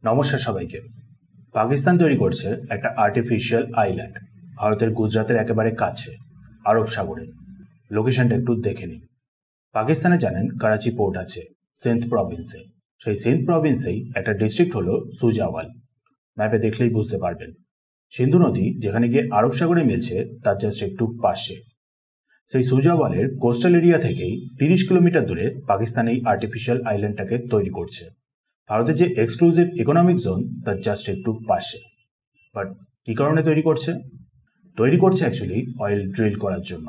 নমস্কার সবাইকে। পাকিস্তান তৈরি করছে একটা আর্টিফিশিয়াল আইল্যান্ড ভারতের গুজরাতের একেবারে কাছে, আরব সাগরে। লোকেশনটা একটু দেখে নিন। পাকিস্তানে জানেন করাচি পোর্ট আছে সিন্ধ প্রভিন্সে। সেই সিন্ধ প্রভিন্সেই একটা ডিস্ট্রিক্ট হলো সুজাওয়াল। ম্যাপে দেখলেই বুঝতে পারবেন। সিন্ধু নদী যেখানে গিয়ে আরব সাগরে মিলছে তার জাস্ট একটু পাশে। সেই সুজাওয়ালের কোস্টাল এরিয়া থেকেই 30 কিলোমিটার দূরে পাকিস্তান এই আর্টিফিশিয়াল আইল্যান্ডটাকে তৈরি করছে। ভারতের যে এক্সক্লুসিভ ইকোনমিক জোন তার জাস্ট একটু পাশে। বাট কী কারণে তৈরি করছে অ্যাকচুয়ালি অয়েল ড্রিল করার জন্য।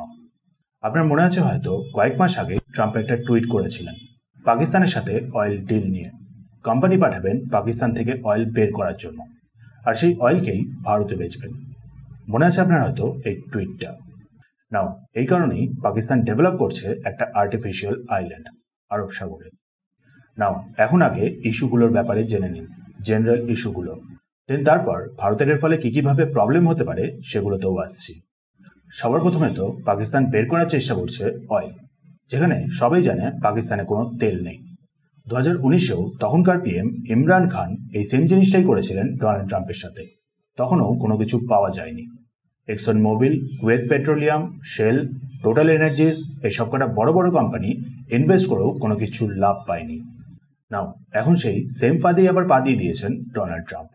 আপনার মনে আছে হয়তো কয়েক মাস আগে ট্রাম্প একটা টুইট করেছিলেন পাকিস্তানের সাথে অয়েল ডিল নিয়ে। কোম্পানি পাঠাবেন পাকিস্তান থেকে অয়েল বের করার জন্য, আর সেই অয়েলকেই ভারতে বেচবেন। মনে আছে আপনার হয়তো এই টুইটটা। নাও এই কারণেই পাকিস্তান ডেভেলপ করছে একটা আর্টিফিশিয়াল আইল্যান্ড আরব সাগরে। নাও এখন আগে ইস্যুগুলোর ব্যাপারে জেনে নিন, জেনারেল ইস্যুগুলো। দেন তারপর ভারতের এর ফলে কীভাবে প্রবলেম হতে পারে সেগুলোতেও আসছি। সবার প্রথমে তো পাকিস্তান বের করার চেষ্টা করছে অয়েল, যেখানে সবাই জানে পাকিস্তানে কোনো তেল নেই। 2019-এও তখনকার পিএম ইমরান খান এই সেম জিনিসটাই করেছিলেন ডোনাল্ড ট্রাম্পের সাথে। তখনও কোনো কিছু পাওয়া যায়নি। Exxon Mobil, Kuwait Petroleum, Shell, Total Energies এই সবকটা বড় বড় কোম্পানি ইনভেস্ট করেও কোনো কিছু লাভ পায়নি। নাও এখন সেই সেম ফাঁদেই আবার পা দিয়ে দিয়েছেন ডোনাল্ড ট্রাম্প।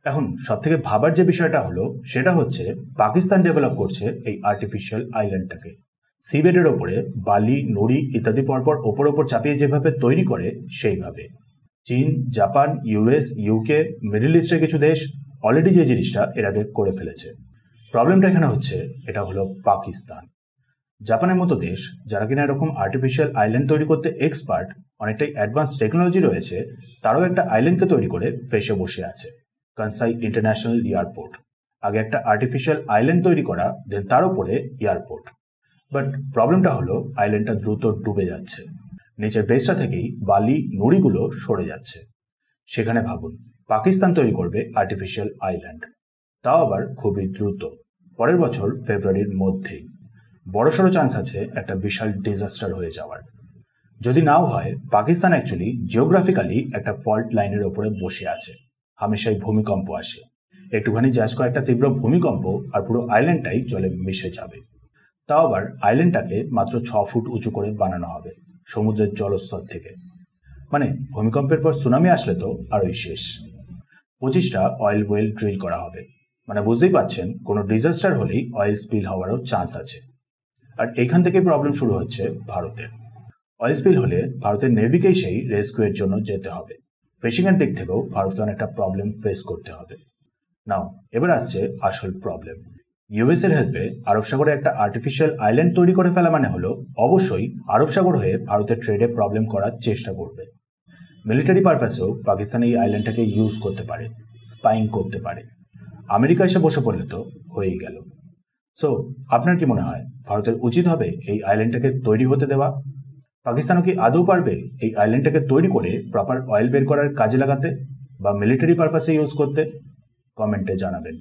এখন সবথেকে ভাবার যে বিষয়টা হলো সেটা হচ্ছে পাকিস্তান ডেভেলপ করছে এই আর্টিফিশিয়াল আইল্যান্ডটাকে সিবেডের ওপরে বালি, নুড়ি ইত্যাদি পরপর ওপর চাপিয়ে যেভাবে তৈরি করে সেইভাবে। চীন, জাপান, ইউএস, ইউকে, মিডল ইস্টের কিছু দেশ অলরেডি যে জিনিসটা এর আগে করে ফেলেছে। প্রবলেমটা এখানে হচ্ছে এটা হলো পাকিস্তান। জাপানের মতো দেশ যারা কিনা এরকম আর্টিফিশিয়াল আইল্যান্ড তৈরি করতে এক্সপার্ট, অনেকটাই অ্যাডভান্স টেকনোলজি রয়েছে, তারাও একটা আইল্যান্ডকে তৈরি করে ফেসে বসে আছে কানসাই ইন্টারন্যাশনাল এয়ারপোর্ট। আগে একটা আর্টিফিশিয়াল আইল্যান্ড তৈরি করা, দেন তার উপরে এয়ারপোর্ট। বাট প্রবলেমটা হলো আইল্যান্ডটা দ্রুত ডুবে যাচ্ছে। নিচের বেসটা থেকেই বালি, নুড়িগুলো সরে যাচ্ছে। সেখানে ভাবুন পাকিস্তান তৈরি করবে আর্টিফিশিয়াল আইল্যান্ড, তাও আবার খুবই দ্রুত, পরের বছর ফেব্রুয়ারির মধ্যেই। বড়সড় চান্স আছে একটা বিশাল ডিজাস্টার হয়ে যাওয়ার। যদি নাও হয়, পাকিস্তান অ্যাকচুয়ালি জিওগ্রাফিক্যালি একটা ফল্ট লাইনের ওপরে বসে আছে। হামেশাই ভূমিকম্প আসে, একটুখানি জাস্ট কয়েকটা তীব্র ভূমিকম্প আর পুরো আইল্যান্ডটাই জলে মিশে যাবে। তাও আবার আইল্যান্ডটাকে মাত্র 6 ফুট উঁচু করে বানানো হবে সমুদ্রের জলস্তর থেকে। মানে ভূমিকম্পের পর সুনামি আসলে তো আরোই শেষ। 25টা অয়েল ওয়েল ড্রিল করা হবে। মানে বুঝতেই পারছেন কোনো ডিজাস্টার হলেই অয়েল স্পিল হওয়ারও চান্স আছে। আর এইখান থেকে প্রবলেম শুরু হচ্ছে ভারতের। অয়েল স্পিল হলে ভারতের নেভিকেই সেই রেস্কিউয়ের জন্য যেতে হবে। ফিশিংয়ের দিক থেকেও ভারতকে অনেকটা প্রবলেম ফেস করতে হবে। নাও এবার আসছে আসল প্রবলেম। ইউএস এর হেল্পে আরব সাগরে একটা আর্টিফিশিয়াল আইল্যান্ড তৈরি করে ফেলা মানে হলো অবশ্যই আরব সাগর হয়ে ভারতের ট্রেডে প্রবলেম করার চেষ্টা করবে। মিলিটারি পারপাসেও পাকিস্তান এই আইল্যান্ডটাকে ইউজ করতে পারে, স্পাইং করতে পারে। আমেরিকা এসে বসে পড়লে তো হয়েই গেল। সো আপনার কি মনে হয় ভারতের উচিত হবে এই আইল্যান্ডটাকে তৈরি হতে দেওয়া? পাকিস্তানও কি আদৌ পারবে এই আইল্যান্ডটাকে তৈরি করে প্রপার অয়েল বের করার কাজে লাগাতে বা মিলিটারি পারপাসে ইউজ করতে? কমেন্টে জানাবেন।